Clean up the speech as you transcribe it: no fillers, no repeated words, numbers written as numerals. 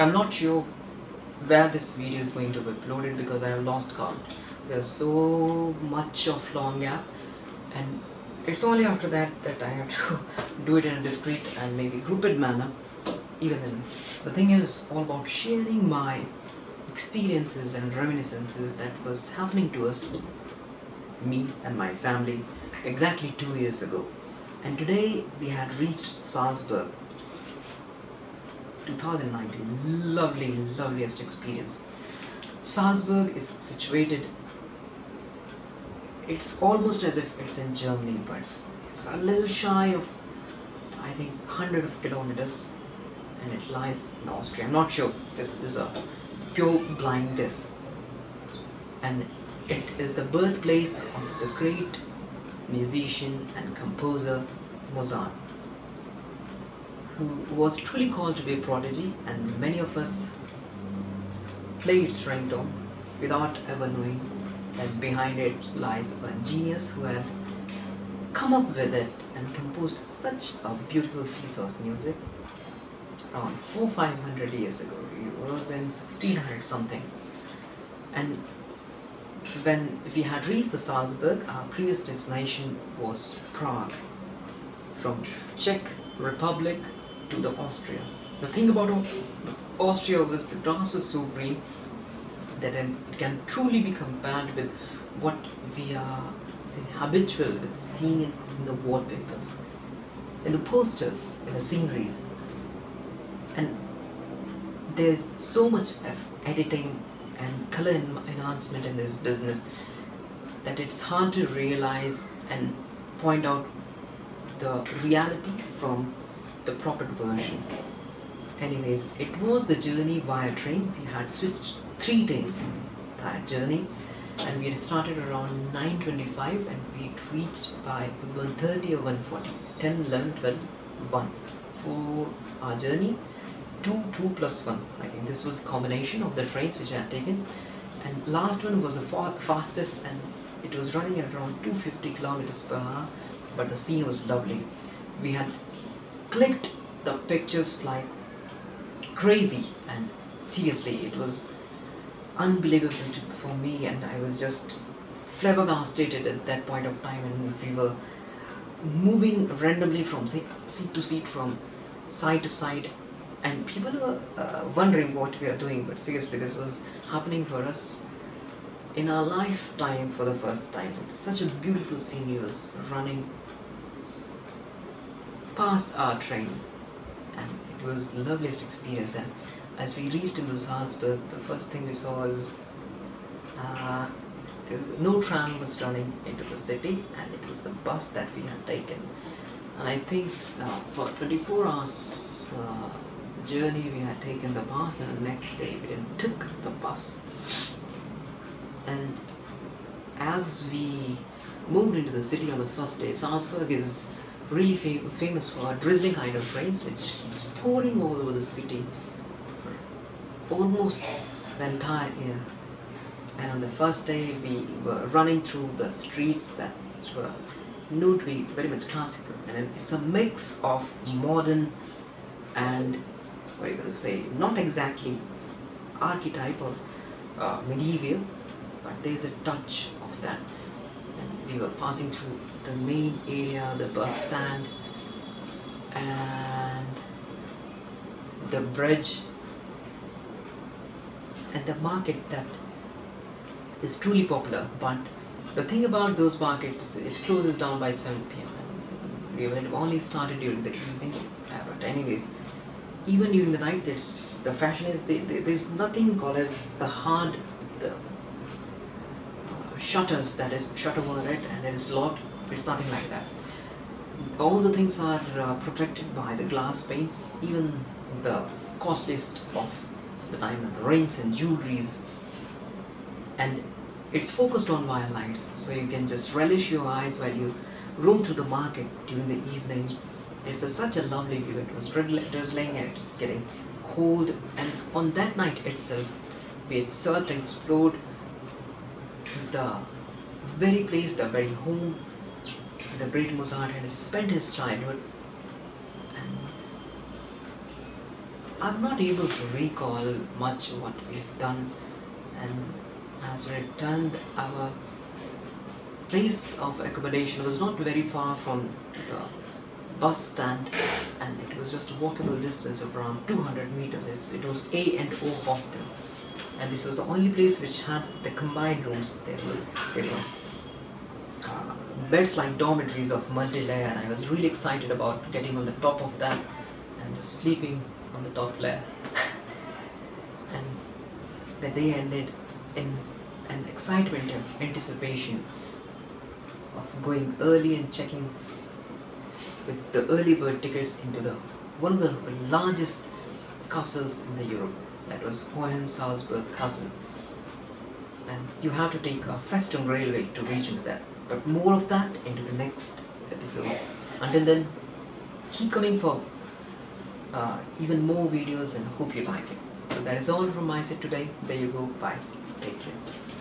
I'm not sure where this video is going to be uploaded because I have lost count. There's so much of long gap, and it's only after that that I have to do it in a discreet and maybe grouped manner. Even then, the thing is all about sharing my experiences and reminiscences that was happening to us, me and my family, exactly 2 years ago. And today we had reached Salzburg, 2019. Lovely, loveliest experience. Salzburg is situated, it's almost as if it's in Germany, but it's a little shy of, I think, 100 of kilometers, and it lies in Austria. I'm not sure, this is a pure blind guess. And it is the birthplace of the great musician and composer Mozart, who was truly called to be a prodigy, and many of us play its ringtone without ever knowing that behind it lies a genius who had come up with it and composed such a beautiful piece of music around 400-500 years ago. It was in 1600 something. And when we had reached the Salzburg, our previous destination was Prague. From Czech Republic to the Austria. The thing about Austria was the grass was so green that it can truly be compared with what we are, say, habitual with seeing in the wallpapers, in the posters, in the sceneries. And there's so much editing and color enhancement in this business that it's hard to realize and point out the reality from the proper version. Anyways, it was the journey via train. We had switched 3 days that journey, and we had started around 9:25 and we reached by 1:30 or 1:40, 10, 11, 12, 1 for our journey. 2 plus 1. I think this was the combination of the trains which I had taken, and last one was the fastest, and it was running at around 250 kilometers per hour, but the scene was lovely. We had clicked the pictures like crazy, and seriously, it was unbelievable for me, and I was just flabbergasted at that point of time, and we were moving randomly from seat to seat, from side to side, and people were wondering what we are doing, but seriously, this was happening for us in our lifetime for the first time. It's such a beautiful scene was running past our train, and it was the loveliest experience. And as we reached into Salzburg, the first thing we saw was no tram was running into the city, and it was the bus that we had taken. And I think for 24 hours journey we had taken the bus, and the next day we didn't took the bus. And as we moved into the city on the first day, Salzburg is really famous for drizzling kind of rains which was pouring all over the city for almost the entire year. And on the first day we were running through the streets that were known to be very much classical, and it's a mix of modern and, what are you going to say, not exactly archetype or medieval, but there's a touch of that. And we were passing through the main area, the bus stand, and the bridge, and the market that is truly popular. But the thing about those markets, it closes down by 7 p.m. and we have only started during the evening. But anyways, even during the night, it's the fashion is there's nothing called as the hard shutters, that is shutter over it and it is locked. It's nothing like that. All the things are protected by the glass panes, even the costliest of the diamond rings and jewelries, and it's focused on via lights, so you can just relish your eyes while you roam through the market during the evening. It's such a lovely view. It was drizzling and it was getting cold, and on that night itself we had searched and explored the very place, the very home the great Mozart had spent his childhood. And I'm not able to recall much what we've done, and as we returned, our place of accommodation was not very far from the bus stand, and it was just a walkable distance of around 200 meters. It was A&O Hostel, and this was the only place which had the combined rooms. They were beds like dormitories of multi-layer, and I was really excited about getting on the top of that and just sleeping on the top layer. And the day ended in an excitement of anticipation of going early and checking with the early bird tickets into the one of the largest castles in the Europe. That was Hohensalzburg Castle, and you have to take a Festung railway to reach into that. But more of that into the next episode. Until then, keep coming for even more videos, and hope you like it. So that is all from my side today. There you go. Bye. Take care.